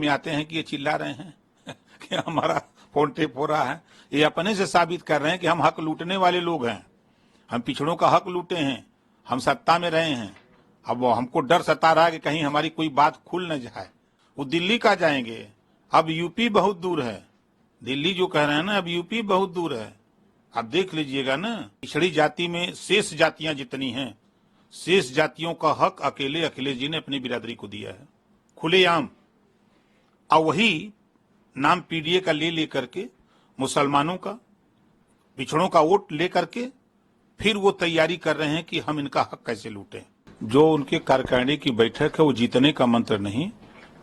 में आते हैं कि ये चिल्ला रहे हैं कि हमारा फोन टेप हो रहा है। ये अपने से साबित कर रहे हैं कि हम हक लूटने वाले लोग हैं, हम पिछड़ों का हक लूटे हैं, हम सत्ता में रहे हैं। अब वो हमको डर सता रहा है कि कहीं हमारी कोई बात खुल न जाए। वो दिल्ली का जाएंगे, अब यूपी बहुत दूर है। दिल्ली जो कह रहे हैं ना, अब यूपी बहुत दूर है। आप देख लीजिएगा ना, पिछड़ी जाति में शेष जातियां जितनी हैं, शेष जातियों का हक अकेले अखिलेश जी ने अपनी बिरादरी को दिया है, खुलेआम। और वही नाम पीडीए का ले लेकर के मुसलमानों का, पिछड़ों का वोट लेकर के फिर वो तैयारी कर रहे हैं कि हम इनका हक कैसे लूटें। जो उनके कार्यकारिणी की बैठक है वो जीतने का मंत्र नहीं,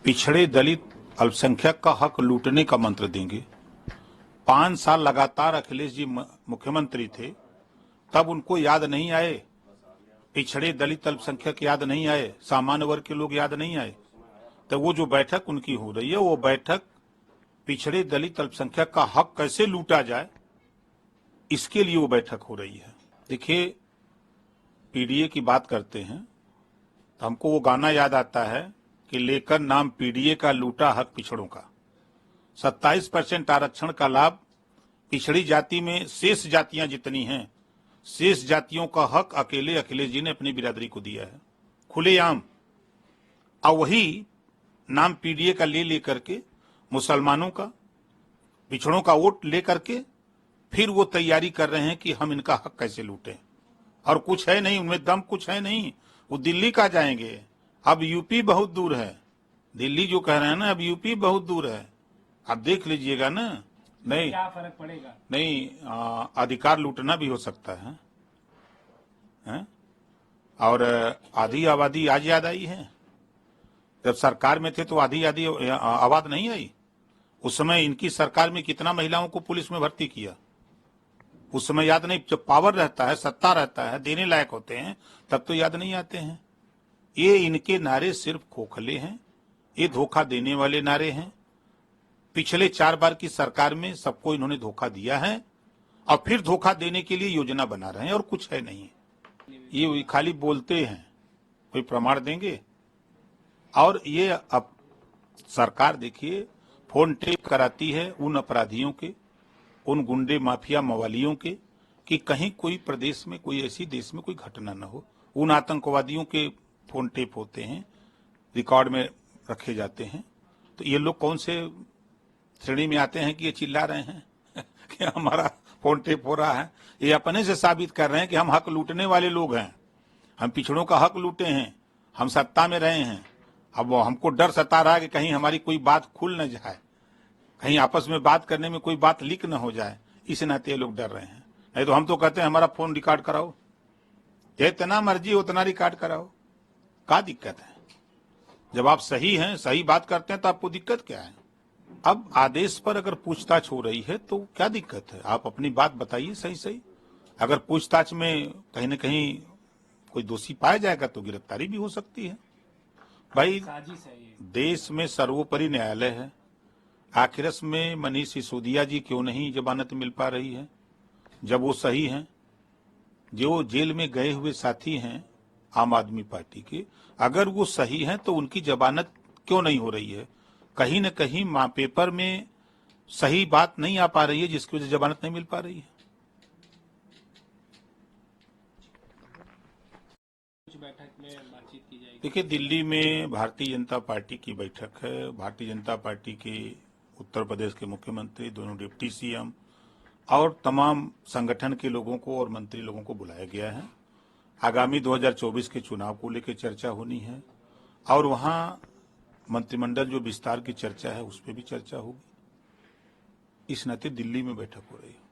पिछड़े दलित अल्पसंख्यक का हक लूटने का मंत्र देंगे। 5 साल लगातार अखिलेश जी मुख्यमंत्री थे, तब उनको याद नहीं आए, पिछड़े दलित अल्पसंख्यक याद नहीं आए, सामान्य वर्ग के लोग याद नहीं आए। तो वो जो बैठक उनकी हो रही है, वो बैठक पिछड़े दलित अल्पसंख्यक का हक कैसे लूटा जाए, इसके लिए वो बैठक हो रही है। देखिए, पीडीए की बात करते हैं तो हमको वो गाना याद आता है कि लेकर नाम पीडीए का लूटा हक पिछड़ों का। 27% आरक्षण का लाभ पिछड़ी जाति में शेष जातियां जितनी हैं, शेष जातियों का हक अकेले अखिलेश जी ने अपनी बिरादरी को दिया है, खुलेआम। और वही नाम पीडीए का ले लेकर के मुसलमानों का, पिछड़ों का वोट लेकर के फिर वो तैयारी कर रहे हैं कि हम इनका हक कैसे लूटें। और कुछ है नहीं, उनमें दम कुछ है नहीं। वो दिल्ली का जाएंगे, अब यूपी बहुत दूर है। दिल्ली जो कह रहे हैं ना, अब यूपी बहुत दूर है। आप देख लीजिएगा ना। नहीं, क्या फर्क पड़ेगा? नहीं, अधिकार लूटना भी हो सकता है? और आधी आबादी आज याद आई है। जब सरकार में थे तो आधी आधी आवाज नहीं आई। उस समय इनकी सरकार में कितना महिलाओं को पुलिस में भर्ती किया, उस समय याद नहीं। जब पावर रहता है, सत्ता रहता है, देने लायक होते हैं, तब तो याद नहीं आते हैं। ये इनके नारे सिर्फ खोखले हैं, ये धोखा देने वाले नारे हैं। पिछले 4 बार की सरकार में सबको इन्होंने धोखा दिया है और फिर धोखा देने के लिए योजना बना रहे हैं, और कुछ है नहीं। ये खाली बोलते हैं, कोई प्रमाण देंगे? और ये अब सरकार देखिए फोन टेप कराती है उन अपराधियों के, उन गुंडे माफिया मवालियों के, कि कहीं कोई प्रदेश में, कोई ऐसी देश में कोई घटना न हो। उन आतंकवादियों के फोन टेप होते हैं, रिकॉर्ड में रखे जाते हैं। तो ये लोग कौन से श्रेणी में आते हैं कि ये चिल्ला रहे हैं कि हमारा फोन टेप हो रहा है? ये अपने से साबित कर रहे हैं कि हम हक लूटने वाले लोग हैं, हम पिछड़ों का हक लूटे हैं, हम सत्ता में रहे हैं। अब वो हमको डर सता रहा है कि कहीं हमारी कोई बात खुल न जाए, कहीं आपस में बात करने में कोई बात लीक न हो जाए, इस नाते ये लोग डर रहे हैं। नहीं तो हम तो कहते हैं हमारा फोन रिकॉर्ड कराओ, जितना मर्जी उतना रिकॉर्ड कराओ, क्या दिक्कत है? जब आप सही हैं, सही बात करते हैं, तो आपको दिक्कत क्या है? अब आदेश पर अगर पूछताछ हो रही है तो क्या दिक्कत है? आप अपनी बात बताइए सही सही। अगर पूछताछ में कहीं न कहीं कोई दोषी पाया जाएगा तो गिरफ्तारी भी हो सकती है। भाई, देश में सर्वोपरि न्यायालय है। आखिर में मनीष सिसोदिया जी क्यों नहीं जमानत मिल पा रही है, जब वो सही हैं? जो जेल में गए हुए साथी हैं आम आदमी पार्टी के, अगर वो सही हैं तो उनकी जमानत क्यों नहीं हो रही है? कहीं न कहीं पेपर में सही बात नहीं आ पा रही है, जिसकी वजह से जमानत नहीं मिल पा रही है। बैठक में बातचीत की जाएगी। देखिए, दिल्ली में भारतीय जनता पार्टी की बैठक है। भारतीय जनता पार्टी के उत्तर प्रदेश के मुख्यमंत्री, दोनों डिप्टी सीएम और तमाम संगठन के लोगों को और मंत्री लोगों को बुलाया गया है। आगामी 2024 के चुनाव को लेकर चर्चा होनी है, और वहां मंत्रिमंडल जो विस्तार की चर्चा है उस पर भी चर्चा होगी। इस नाते दिल्ली में बैठक हो रही है।